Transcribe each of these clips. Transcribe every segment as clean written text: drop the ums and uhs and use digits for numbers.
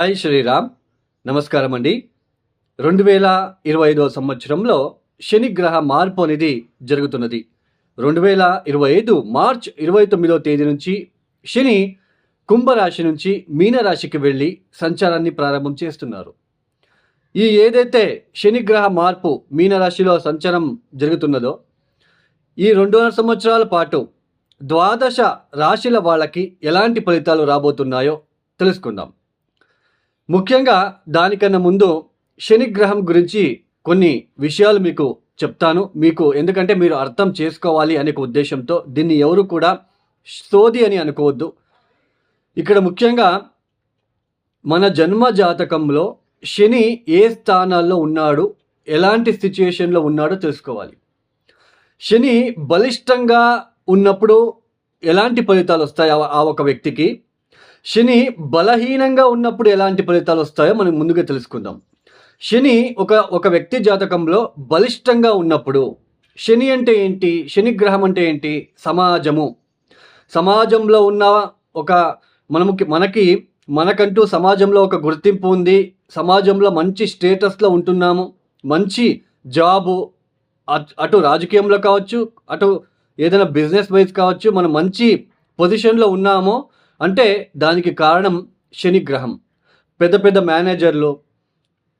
Hi Sriram. నమస్కారం అండి. 2025 సంవత్సరంలో శని గ్రహ మార్పు అనేది జరుగుతున్నది. 2025 మార్చ్ 29వ తేదీ నుంచి శని కుంభరాశి నుంచి మీనరాశికి వెళ్ళి సంచారాన్ని ప్రారంభం చేస్తున్నారు. ఏదైతే శని గ్రహ మార్పు మీనరాశిలో సంచారం జరుగుతున్నదో ఈ 2.5 సంవత్సరాల పాటు ద్వాదశ రాశుల వాళ్ళకి ఎలాంటి ఫలితాలు రాబోతున్నాయో తెలుసుకుందాం. ముఖ్యంగా దానికన్నా ముందు శని గ్రహం గురించి కొన్ని విషయాలు మీకు చెప్తాను. ఎందుకంటే మీరు అర్థం చేసుకోవాలి అనే ఉద్దేశంతో దీన్ని ఎవరు కూడా సోది అని అనుకోవద్దు. ఇక్కడ ముఖ్యంగా మన జన్మ జాతకంలో శని ఏ స్థానాల్లో ఉన్నాడు, ఎలాంటి సిచ్యుయేషన్లో ఉన్నాడో తెలుసుకోవాలి. శని బలిష్టంగా ఉన్నప్పుడు ఎలాంటి ఫలితాలు వస్తాయి ఆ ఒక వ్యక్తికి, శని బలహీనంగా ఉన్నప్పుడు ఎలాంటి ఫలితాలు వస్తాయో మనం ముందుగా తెలుసుకుందాం. శని ఒక వ్యక్తి జాతకంలో బలిష్టంగా ఉన్నప్పుడు, శని అంటే ఏంటి, శని గ్రహం అంటే ఏంటి, సమాజంలో ఉన్న ఒక మనకంటూ సమాజంలో ఒక గుర్తింపు ఉంది, సమాజంలో మంచి స్టేటస్లో ఉంటున్నాము, మంచి జాబు, అటు రాజకీయంలో కావచ్చు, అటు ఏదైనా బిజినెస్ వైజ్ కావచ్చు, మనం మంచి పొజిషన్లో ఉన్నామో అంటే దానికి కారణం శని గ్రహం. పెద్ద పెద్ద మేనేజర్లు,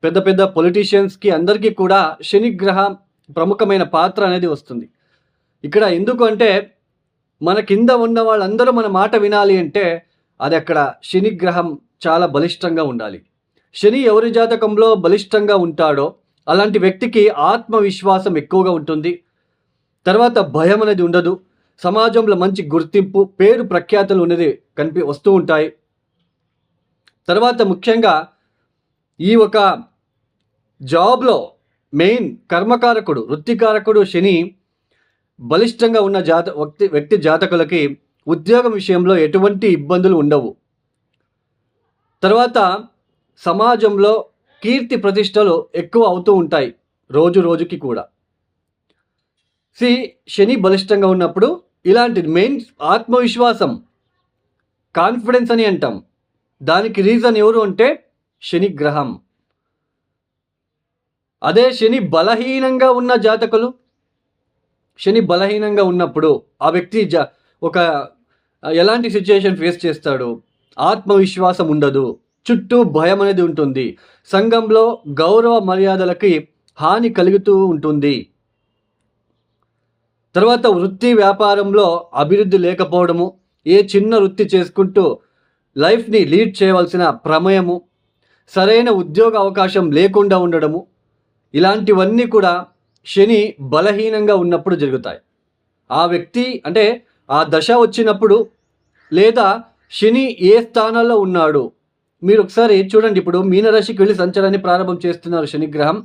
పెద్ద పెద్ద పొలిటీషియన్స్కి అందరికీ కూడా శని గ్రహం ప్రముఖమైన పాత్ర అనేది వస్తుంది. ఇక్కడ ఎందుకు అంటే మన కింద ఉన్న వాళ్ళందరూ మన మాట వినాలి అంటే అది అక్కడ శని గ్రహం చాలా బలిష్టంగా ఉండాలి. శని ఎవరి జాతకంలో బలిష్టంగా ఉంటాడో అలాంటి వ్యక్తికి ఆత్మవిశ్వాసం ఎక్కువగా ఉంటుంది. తర్వాత భయం అనేది ఉండదు. సమాజంలో మంచి గుర్తింపు, పేరు ప్రఖ్యాతులు అనేది వస్తూ ఉంటాయి. తర్వాత ముఖ్యంగా ఈ ఒక జాబ్లో మెయిన్ కర్మకారకుడు, వృత్తికారకుడు శని బలిష్టంగా ఉన్న వ్యక్తి జాతకులకి ఉద్యోగం విషయంలో ఎటువంటి ఇబ్బందులు ఉండవు. తర్వాత సమాజంలో కీర్తి ప్రతిష్టలు ఎక్కువ అవుతూ ఉంటాయి రోజు రోజుకి కూడా. శని బలిష్టంగా ఉన్నప్పుడు ఇలాంటి మెయిన్ ఆత్మవిశ్వాసం, కాన్ఫిడెన్స్ అని అంటాం. దానికి రీజన్ ఎవరు అంటే శని గ్రహం. అదే శని బలహీనంగా ఉన్న జాతకులు, శని బలహీనంగా ఉన్నప్పుడు ఆ వ్యక్తి ఎలాంటి సిచ్యుయేషన్ ఫేస్ చేస్తాడు, ఆత్మవిశ్వాసం ఉండదు, చుట్టూ భయం అనేది ఉంటుంది, సంఘంలో గౌరవ మర్యాదలకి హాని కలుగుతూ ఉంటుంది. తర్వాత వృత్తి వ్యాపారంలో అభివృద్ధి లేకపోవడము, ఏ చిన్న వృత్తి చేసుకుంటూ లైఫ్ని లీడ్ చేయవలసిన ప్రమేయము, సరైన ఉద్యోగ అవకాశం లేకుండా ఉండడము, ఇలాంటివన్నీ కూడా శని బలహీనంగా ఉన్నప్పుడు జరుగుతాయి. ఆ వ్యక్తి అంటే ఆ దశ వచ్చినప్పుడు, లేదా శని ఏ స్థానాల్లో ఉన్నాడు మీరు ఒకసారి చూడండి. ఇప్పుడు మీనరాశికి వెళ్ళి సంచారాన్ని ప్రారంభం చేస్తున్నారు శనిగ్రహం.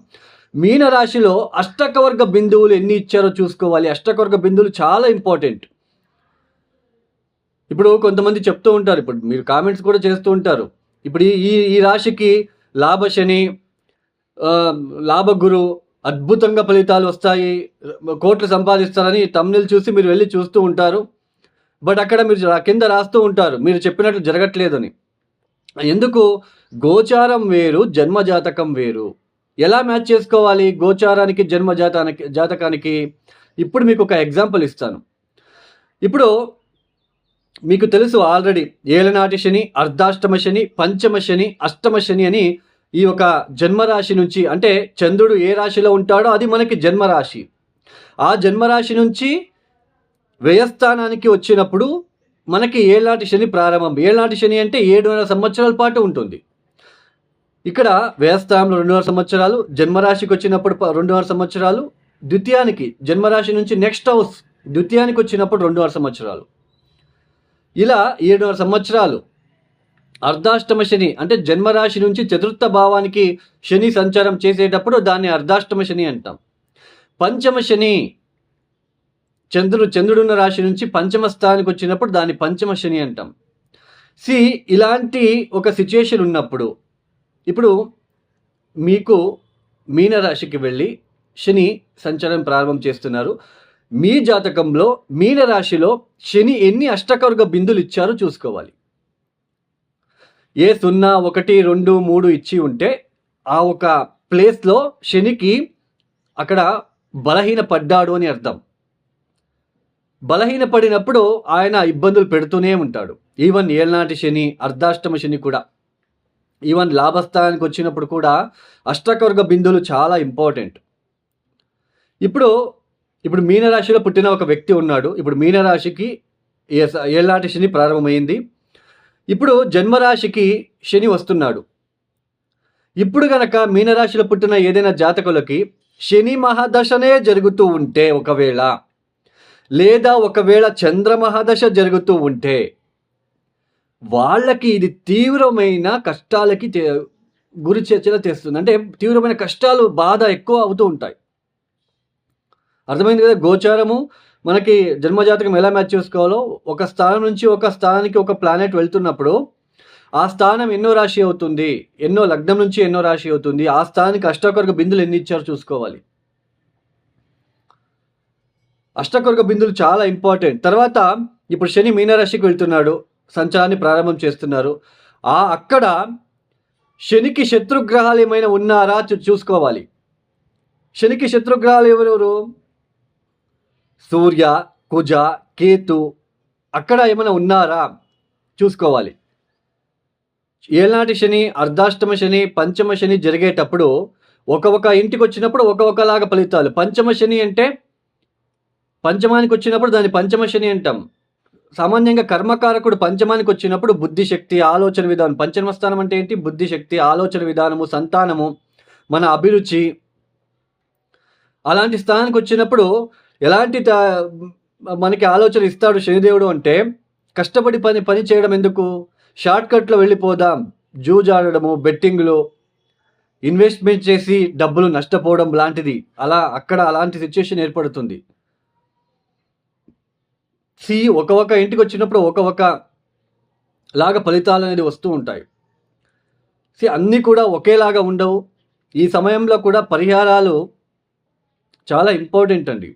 మీనరాశిలో అష్టకవర్గ బిందువులు ఎన్ని ఇచ్చారో చూసుకోవాలి. అష్టకవర్గ బిందువులు చాలా ఇంపార్టెంట్. ఇప్పుడు కొంతమంది చెప్తూ ఉంటారు, ఇప్పుడు మీరు కామెంట్స్ కూడా చేస్తూ ఉంటారు, ఇప్పుడు ఈ రాశికి లాభశని, లాభగురు, అద్భుతంగా ఫలితాలు వస్తాయి, కోట్లు సంపాదిస్తారని తమ్నెల్ చూసి మీరు వెళ్ళి చూస్తూ ఉంటారు. బట్ అక్కడ మీరు కింద రాస్తూ ఉంటారు మీరు చెప్పినట్లు జరగట్లేదని. ఎందుకు? గోచారం వేరు, జన్మజాతకం వేరు. ఎలా మ్యాచ్ చేసుకోవాలి గోచారానికి, జన్మ జాతకానికి? ఇప్పుడు మీకు ఒక ఎగ్జాంపుల్ ఇస్తాను. ఇప్పుడు మీకు తెలుసు ఆల్రెడీ ఏలనాటి శని, అర్ధాష్టమ శని, పంచమ శని, అష్టమ శని అని ఈ ఒక జన్మరాశి నుంచి, అంటే చంద్రుడు ఏ రాశిలో ఉంటాడో అది మనకి జన్మరాశి. ఆ జన్మరాశి నుంచి వ్యయస్థానానికి వచ్చినప్పుడు మనకి ఏళ్ళనాటి శని ప్రారంభం. ఏళ్ళనాటి శని అంటే 7.5 సంవత్సరాల పాటు ఉంటుంది. ఇక్కడ వ్యయస్థానంలో 2.5 సంవత్సరాలు, జన్మరాశికి వచ్చినప్పుడు 2.5 సంవత్సరాలు, ద్వితీయానికి జన్మరాశి నుంచి నెక్స్ట్ హౌస్ ద్వితీయానికి వచ్చినప్పుడు 2.5 సంవత్సరాలు, ఇలా 7.5 సంవత్సరాలు. అర్ధాష్టమ శని అంటే జన్మరాశి నుంచి చతుర్థ భావానికి శని సంచారం చేసేటప్పుడు దాన్ని అర్ధాష్టమ శని అంటాం. పంచమ శని చంద్రుడున్న రాశి నుంచి పంచమ స్థానానికి వచ్చినప్పుడు దాన్ని పంచమ శని అంటాం. ఇలాంటి ఒక సిచ్యుయేషన్ ఉన్నప్పుడు ఇప్పుడు మీకు మీనరాశికి వెళ్ళి శని సంచారం ప్రారంభం చేస్తున్నారు. మీ జాతకంలో మీనరాశిలో శని ఎన్ని అష్టకవర్గ బిందులు ఇచ్చారో చూసుకోవాలి. ఏ 0, 1, 2, 3 ఇచ్చి ఉంటే ఆ ఒక ప్లేస్‌లో శనికి అక్కడ బలహీన పడ్డాడు అని అర్థం. బలహీన పడినప్పుడు ఆయన ఇబ్బందులు పెడుతూనే ఉంటాడు. ఈవెన్ ఏళ్నాటి శని, అర్ధాష్టమ శని కూడా. ఈవెన్ లాభస్థానానికి వచ్చినప్పుడు కూడా అష్టకవర్గ బిందువులు చాలా ఇంపార్టెంట్. ఇప్పుడు మీనరాశిలో పుట్టిన ఒక వ్యక్తి ఉన్నాడు. ఇప్పుడు మీనరాశికి ఏళ్నాటి శని ప్రారంభమైంది. ఇప్పుడు జన్మరాశికి శని వస్తున్నాడు. ఇప్పుడు గనక మీనరాశిలో పుట్టిన ఏదైనా జాతకులకి శని మహాదశనే జరుగుతూ ఉంటే ఒకవేళ, లేదా ఒకవేళ చంద్ర మహాదశ జరుగుతూ ఉంటే వాళ్ళకి ఇది తీవ్రమైన కష్టాలకి గురి చేస్తుంది. అంటే తీవ్రమైన కష్టాలు, బాధ ఎక్కువ అవుతూ ఉంటాయి. అర్థమైంది కదా? గోచారము మనకి జన్మజాతకం ఎలా మ్యాచ్ చేసుకోవాలో, ఒక స్థానం నుంచి ఒక స్థానానికి ఒక ప్లానెట్ వెళ్తున్నప్పుడు ఆ స్థానం ఎన్నో రాశి అవుతుంది, ఎన్నో లగ్నం నుంచి ఎన్నో రాశి అవుతుంది, ఆ స్థానానికి అష్టకవర్గ బిందులు ఎన్ని ఇచ్చారో చూసుకోవాలి. అష్టకవర్గ బిందులు చాలా ఇంపార్టెంట్. తర్వాత ఇప్పుడు శని మీనరాశికి వెళ్తున్నాడు, సంచారాన్ని ప్రారంభం చేస్తున్నారు. అక్కడ శనికి శత్రుగ్రహాలు ఏమైనా ఉన్నారా చూసుకోవాలి. శనికి శత్రుగ్రహాలు ఎవరెవరు? సూర్య, కుజ, కేతు అక్కడ ఏమైనా ఉన్నారా చూసుకోవాలి. ఏళ్నాటి శని, అర్ధాష్టమ శని, పంచమ శని జరిగేటప్పుడు ఒక ఇంటికి వచ్చినప్పుడు ఒకలాగా ఫలితాలు. పంచమ శని అంటే పంచమానికి వచ్చినప్పుడు దాన్ని పంచమ శని అంటాం. సామాన్యంగా కర్మకారకుడు పంచమానికి వచ్చినప్పుడు బుద్ధిశక్తి, ఆలోచన విధానం. పంచమ స్థానం అంటే ఏంటి? బుద్ధిశక్తి, ఆలోచన విధానము, సంతానము, మన అభిరుచి. అలాంటి స్థానానికి వచ్చినప్పుడు ఎలాంటి మనకి ఆలోచన ఇస్తాడు శనిదేవుడు అంటే, కష్టపడి పని చేయడం ఎందుకు? షార్ట్కట్లో వెళ్ళిపోదాం, జూజాడము, బెట్టింగ్లు, ఇన్వెస్ట్మెంట్ చేసి డబ్బులు నష్టపోవడం లాంటిది. అక్కడ అలాంటి సిచ్యుయేషన్ ఏర్పడుతుంది. ఒక ఇంటికి వచ్చినప్పుడు ఒక లాగా ఫలితాలు అనేది వస్తూ ఉంటాయి. అన్నీ కూడా ఒకేలాగా ఉండవు. ఈ సమయంలో కూడా పరిహారాలు చాలా ఇంపార్టెంట్ అండి.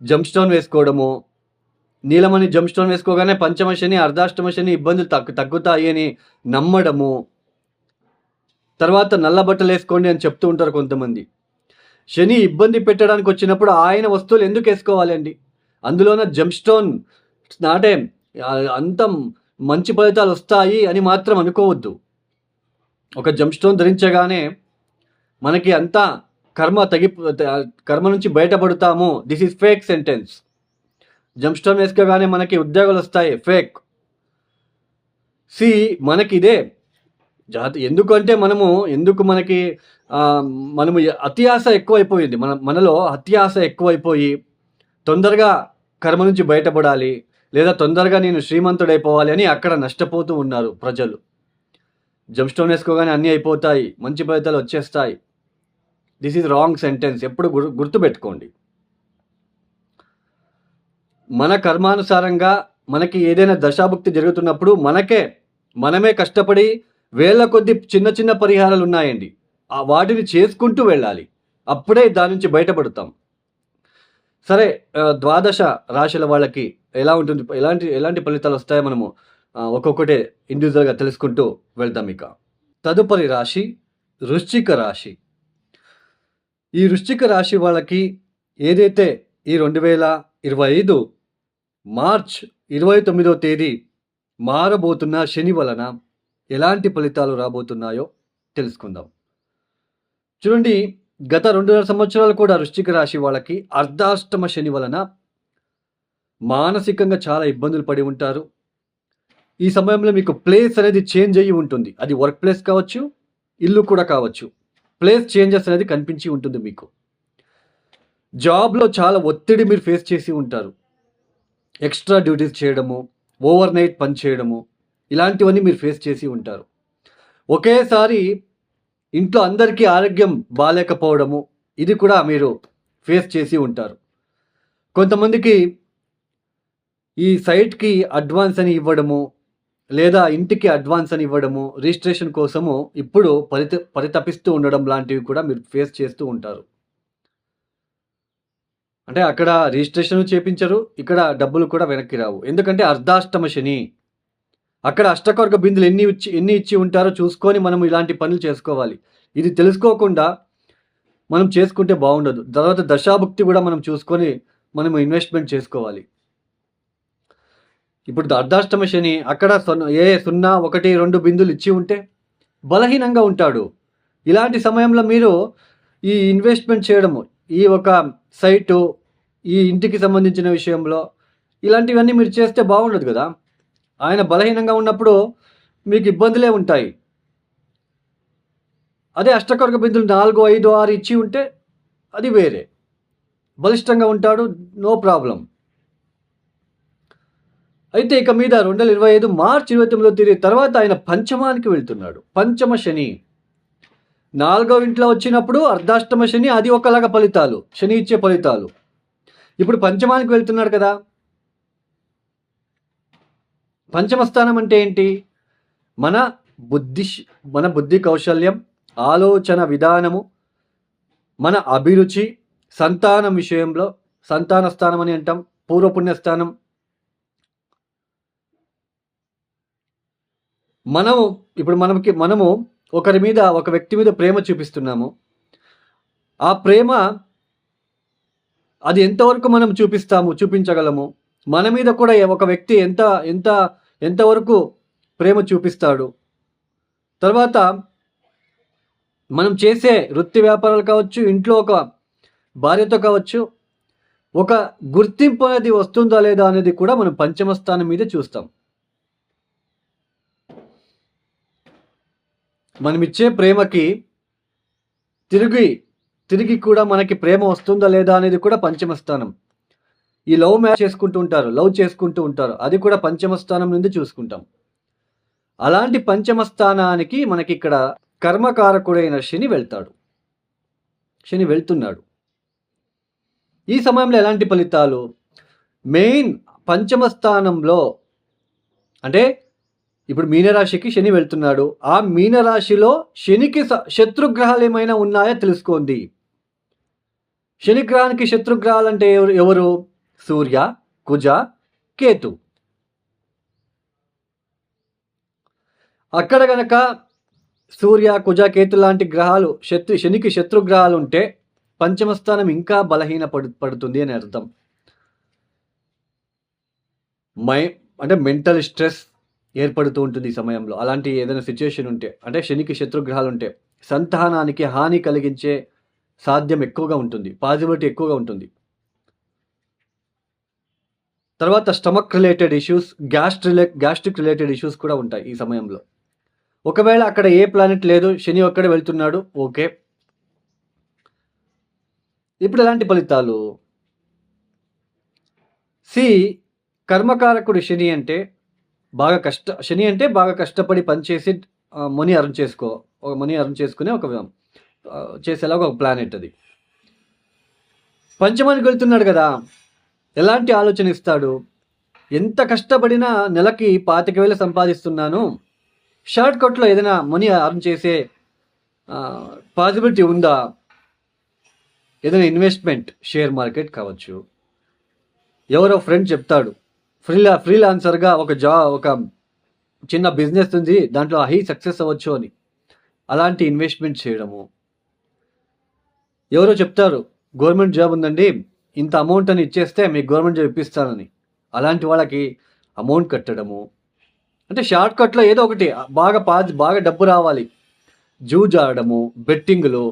జంప్ స్టోన్ వేసుకోవడము, నీలమణి జంప్ స్టోన్ వేసుకోగానే పంచమ శని, అర్ధాష్టమ శని ఇబ్బందులు తగ్గుతాయి అని నమ్మడము. తర్వాత నల్ల బట్టలు వేసుకోండి అని చెప్తూ ఉంటారు కొంతమంది. శని ఇబ్బంది పెట్టడానికి వచ్చినప్పుడు ఆయన వస్తువులు ఎందుకు వేసుకోవాలి అండి? అందులోన జంప్ స్టోన్ నాటే అంత మంచి ఫలితాలు వస్తాయి అని మాత్రం అనుకోవద్దు. ఒక జంప్ స్టోన్ ధరించగానే మనకి అంతా కర్మ నుంచి బయటపడతాము. This is fake sentence. Jump stone వేసుకోగానే మనకి ఉద్యోగాలు వస్తాయి, ఫేక్. మనకి ఇదే ఎందుకంటే మనము అతి ఆశ ఎక్కువైపోయింది. మనలో అతి ఆశ ఎక్కువైపోయి తొందరగా కర్మ నుంచి బయటపడాలి, లేదా తొందరగా నేను శ్రీమంతుడైపోవాలి అని అక్కడ నష్టపోతూ ఉన్నారు ప్రజలు. జంప్ స్టోన్ వేసుకోగానే అన్నీ అయిపోతాయి, మంచి ఫలితాలు వచ్చేస్తాయి. This is wrong sentence. ఎప్పుడు గుర్తుపెట్టుకోండి. మన కర్మానుసారంగా మనకి ఏదైనా దశాభుక్తి జరుగుతున్నప్పుడు మనమే కష్టపడి వేల కొద్ది చిన్న చిన్న పరిహారాలు ఉన్నాయండి, వాటిని చేసుకుంటూ వెళ్ళాలి. అప్పుడే దాని నుంచి బయటపడతాం. సరే, ద్వాదశ రాశుల వాళ్ళకి ఎలా ఉంటుంది, ఎలాంటి ఫలితాలు వస్తాయో మనము ఒక్కొక్కటే ఇండివిజువల్గా తెలుసుకుంటూ వెళ్తాం. ఇక తదుపరి రాశి వృశ్చిక రాశి. ఈ వృశ్చిక రాశి వాళ్ళకి ఏదైతే ఈ 2025 మార్చ్ 29వ తేదీ మారబోతున్న శని వలన ఎలాంటి ఫలితాలు రాబోతున్నాయో తెలుసుకుందాం. చూడండి, గత 2.5 సంవత్సరాలు కూడా వృశ్చిక రాశి వాళ్ళకి అర్ధాష్టమ శని వలన మానసికంగా చాలా ఇబ్బందులు పడి ఉంటారు. ఈ సమయంలో మీకు ప్లేస్ అనేది చేంజ్ అయ్యి ఉంటుంది. అది వర్క్ ప్లేస్ కావచ్చు, ఇల్లు కూడా కావచ్చు. ప్లేస్ చేంజెస్ అనేది కనిపించి ఉంటుంది. మీకు జాబ్లో చాలా ఒత్తిడి మీరు ఫేస్ చేసి ఉంటారు. ఎక్స్ట్రా డ్యూటీస్ చేయడము, ఓవర్ నైట్ పని చేయడము, ఇలాంటివన్నీ మీరు ఫేస్ చేసి ఉంటారు. ఒకేసారి ఇంట్లో అందరికీ ఆరోగ్యం బాగాలేకపోవడము, ఇది కూడా మీరు ఫేస్ చేసి ఉంటారు. కొంతమందికి ఈ సైట్కి అడ్వాన్స్ అని ఇవ్వడము, లేదా ఇంటికి అడ్వాన్స్ అని ఇవ్వడము, రిజిస్ట్రేషన్ కోసము ఇప్పుడు పరితపిస్తూ ఉండడం లాంటివి కూడా మీరు ఫేస్ చేస్తూ ఉంటారు. అంటే అక్కడ రిజిస్ట్రేషన్ చేపించరు, ఇక్కడ డబ్బులు కూడా వెనక్కి రావు. ఎందుకంటే అర్ధాష్టమ శని. అక్కడ అష్టకొర్గ బిందులు ఎన్ని ఇచ్చి ఉంటారో చూసుకొని మనం ఇలాంటి పనులు చేసుకోవాలి. ఇది తెలుసుకోకుండా మనం చేసుకుంటే బాగుండదు. తర్వాత దశాభుక్తి కూడా మనం చూసుకొని మనం ఇన్వెస్ట్మెంట్ చేసుకోవాలి. ఇప్పుడు అర్ధాష్టమ శని అక్కడ 0, 1, 2 బిందులు ఇచ్చి ఉంటే బలహీనంగా ఉంటాడు. ఇలాంటి సమయంలో మీరు ఈ ఇన్వెస్ట్మెంట్ చేయడము, ఈ ఒక సైటు, ఈ ఇంటికి సంబంధించిన విషయంలో ఇలాంటివన్నీ మీరు చేస్తే బాగుండదు కదా. ఆయన బలహీనంగా ఉన్నప్పుడు మీకు ఇబ్బందులే ఉంటాయి. అదే అష్టకొర్గ బిందులు 4, 5, 6 ఇచ్చి ఉంటే అది వేరే. బలిష్టంగా ఉంటాడు, నో ప్రాబ్లం. అయితే ఇక మీద 2025 మార్చి 29వ తేదీ తర్వాత ఆయన పంచమానికి వెళ్తున్నాడు. పంచమ శని 4వ ఇంట్లో వచ్చినప్పుడు అర్ధాష్టమ శని, అది ఒకలాగా ఫలితాలు, శని ఇచ్చే ఫలితాలు. ఇప్పుడు పంచమానికి వెళ్తున్నాడు కదా. పంచమ స్థానం అంటే ఏంటి? మన బుద్ధి కౌశల్యం, ఆలోచన విధానము, మన అభిరుచి, సంతానం విషయంలో సంతాన స్థానం అని అంటాం, పూర్వపుణ్యస్థానం. మనము ఒక వ్యక్తి మీద ప్రేమ చూపిస్తున్నాము. ఆ ప్రేమ అది ఎంతవరకు మనం చూపించగలము. మన మీద కూడా ఒక వ్యక్తి ఎంతవరకు ప్రేమ చూపిస్తాడు. తర్వాత మనం చేసే వృత్తి వ్యాపారాలు కావచ్చు, ఇంట్లో ఒక భార్యతో కావచ్చు, ఒక గుర్తింపు అనేది వస్తుందా లేదా అనేది కూడా మనం పంచమ స్థానం మీద చూస్తాం. మనమిచ్చే ప్రేమకి తిరిగి కూడా మనకి ప్రేమ వస్తుందా లేదా అనేది కూడా పంచమ స్థానం. ఈ లవ్ చేసుకుంటూ ఉంటారు, అది కూడా పంచమ స్థానం నుండి చూసుకుంటాం. అలాంటి పంచమ స్థానానికి మనకి ఇక్కడ కర్మకారకుడైన శని వెళ్తున్నాడు. ఈ సమయంలో ఎలాంటి ఫలితాలు? మెయిన్ పంచమ స్థానంలో అంటే ఇప్పుడు మీనరాశికి శని వెళ్తున్నాడు. ఆ మీనరాశిలో శనికి శత్రుగ్రహాలు ఏమైనా ఉన్నాయో తెలుసుకోండి. శనిగ్రహానికి శత్రుగ్రహాలు అంటే ఎవరు? సూర్య, కుజ, కేతు. అక్కడ గనక సూర్య, కుజ, కేతు లాంటి గ్రహాలు శనికి శత్రుగ్రహాలు ఉంటే పంచమ స్థానం ఇంకా బలహీన పడుతుంది అని అర్థం. అంటే మెంటల్ స్ట్రెస్ ఏర్పడుతూ ఉంటుంది ఈ సమయంలో. అలాంటి ఏదైనా సిచ్యుయేషన్ ఉంటే, అంటే శనికి శత్రుగ్రహాలు ఉంటే సంతానానికి హాని కలిగించే సాధ్యం ఎక్కువగా ఉంటుంది, పాజిబిలిటీ ఎక్కువగా ఉంటుంది. తర్వాత stomach related issues, gastric related issues కూడా ఉంటాయి ఈ సమయంలో. ఒకవేళ అక్కడ ఏ ప్లానెట్ లేదు, శని ఒక్కడే వెళ్తున్నాడు, ఓకే. ఇప్పుడు ఎలాంటి ఫలితాలు? కర్మకారకుడు శని అంటే బాగా కష్టపడి పనిచేసి మనీ అర్న్ చేసుకునే ఒక చేసేలాగా ఒక ప్లానెట్ అది. పంచమానికి వెళ్తున్నాడు కదా, ఎలాంటి ఆలోచన ఇస్తాడు? ఎంత కష్టపడినా నెలకి 25,000 సంపాదిస్తున్నాను, షార్ట్ కట్లో ఏదైనా మనీ అర్న్ చేసే పాసిబిలిటీ ఉందా? ఏదైనా ఇన్వెస్ట్మెంట్, షేర్ మార్కెట్ కావచ్చు. ఎవరో ఫ్రెండ్ చెప్తాడు, ఫ్రీలాన్సర్గా ఒక చిన్న బిజినెస్ ఉంది, దాంట్లో హై సక్సెస్ అవ్వచ్చు అని. అలాంటి ఇన్వెస్ట్మెంట్ చేయడము. ఎవరో చెప్తారు, గవర్నమెంట్ జాబ్ ఉందండి, ఇంత అమౌంట్ అని ఇచ్చేస్తే మీకు గవర్నమెంట్ జాబ్ ఇప్పిస్తానని. అలాంటి వాళ్ళకి అమౌంట్ కట్టడము. అంటే షార్ట్ కట్లో ఏదో ఒకటి బాగా డబ్బు రావాలి, జూజ్ ఆడడము, బెట్టింగ్లు.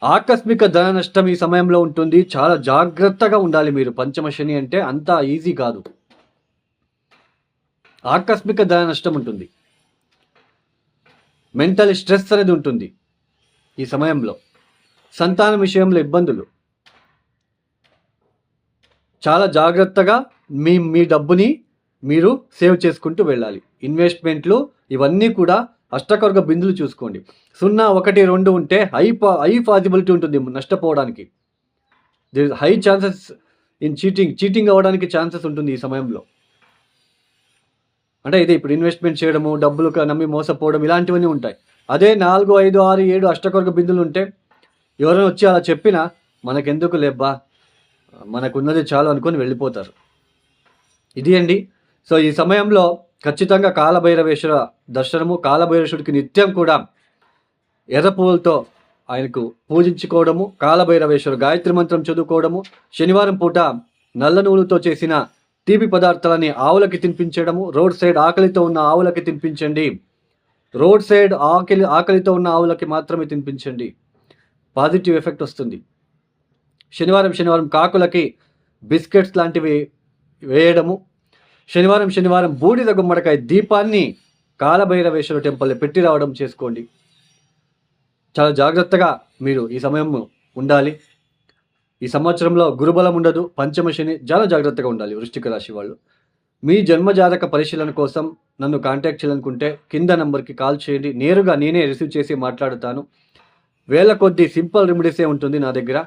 ఆకస్మిక ధన నష్టం ఈ సమయంలో ఉంటుంది. చాలా జాగ్రత్తగా ఉండాలి మీరు. పంచమ శని అంటే అంత ఈజీ కాదు. ఆకస్మిక ధన నష్టం ఉంటుంది, మెంటల్ స్ట్రెస్ అనేది ఉంటుంది ఈ సమయంలో. సంతానం విషయంలో ఇబ్బందులు. చాలా జాగ్రత్తగా మీ డబ్బుని మీరు సేవ్ చేసుకుంటూ వెళ్ళాలి. ఇన్వెస్ట్మెంట్లు ఇవన్నీ కూడా అష్టకొర్గ బిందులు చూసుకోండి. 0, 1, 2 ఉంటే హై పాసిబిలిటీ ఉంటుంది నష్టపోవడానికి. There is high chances in cheating అవ్వడానికి ఛాన్సెస్ ఉంటుంది ఈ సమయంలో. అంటే ఇదే ఇప్పుడు ఇన్వెస్ట్మెంట్ చేయడము, డబ్బులు నమ్మి మోసపోవడం, ఇలాంటివన్నీ ఉంటాయి. అదే 4, 5, 6, 7 అష్టకొర్గ బిందులు ఉంటే ఎవరైనా వచ్చి అలా చెప్పినా మనకెందుకు లేబ్బా, మనకున్నది చాలు అనుకొని వెళ్ళిపోతారు. ఇది అండి. సో ఈ సమయంలో ఖచ్చితంగా కాలభైరవేశ్వర దర్శనము, కాలభైరవేశ్వరుడికి నిత్యం కూడా ఎర్ర పువ్వులతో ఆయనకు పూజించుకోవడము, కాలభైరవేశ్వర గాయత్రి మంత్రం చదువుకోవడము, శనివారం పూట నల్ల నువ్వులతో చేసిన తీపి పదార్థాలని ఆవులకి తినిపించడము, రోడ్ సైడ్ ఆకలితో ఉన్న ఆవులకి తినిపించండి. రోడ్ సైడ్ ఆకలితో ఉన్న ఆవులకి మాత్రమే తినిపించండి. పాజిటివ్ ఎఫెక్ట్ వస్తుంది. శనివారం కాకులకి బిస్కెట్స్ లాంటివి వేయడము, శనివారం బూడిద గుమ్మడికాయ దీపాన్ని కాలభైరవేశ్వర టెంపుల్లో పెట్టి రావడం చేసుకోండి. చాలా జాగ్రత్తగా మీరు ఈ సమయం ఉండాలి. ఈ సంవత్సరంలో గురుబలం ఉండదు, పంచమ శని, చాలా జాగ్రత్తగా ఉండాలి వృశ్చిక రాశి వాళ్ళు. మీ జన్మజాతక పరిశీలన కోసం నన్ను కాంటాక్ట్ చేయాలనుకుంటే కింద నంబర్కి కాల్ చేయండి. నేరుగా నేనే రిసీవ్ చేసి మాట్లాడుతాను. వేల కొద్ది సింపుల్ రెమెడీసే ఉంటుంది నా దగ్గర.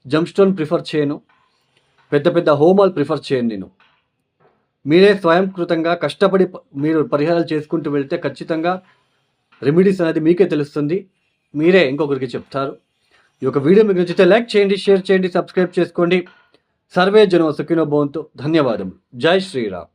జంప్స్టోన్ ప్రిఫర్ చేయను, పెద్ద హోమాలు ప్రిఫర్ చేయను నేను. మీరే స్వయంకృతంగా కష్టపడి మీరు పరిహారాలు చేసుకుంటూ వెళ్తే ఖచ్చితంగా రెమెడీస్ అనేది మీకే తెలుస్తుంది, మీరే ఇంకొకరికి చెప్తారు. ఈ యొక్క వీడియో మీకు నచ్చితే లైక్ చేయండి, షేర్ చేయండి, సబ్స్క్రైబ్ చేసుకోండి. సర్వే జనం సుఖినో భవంతు. ధన్యవాదములు. జై శ్రీరామ్.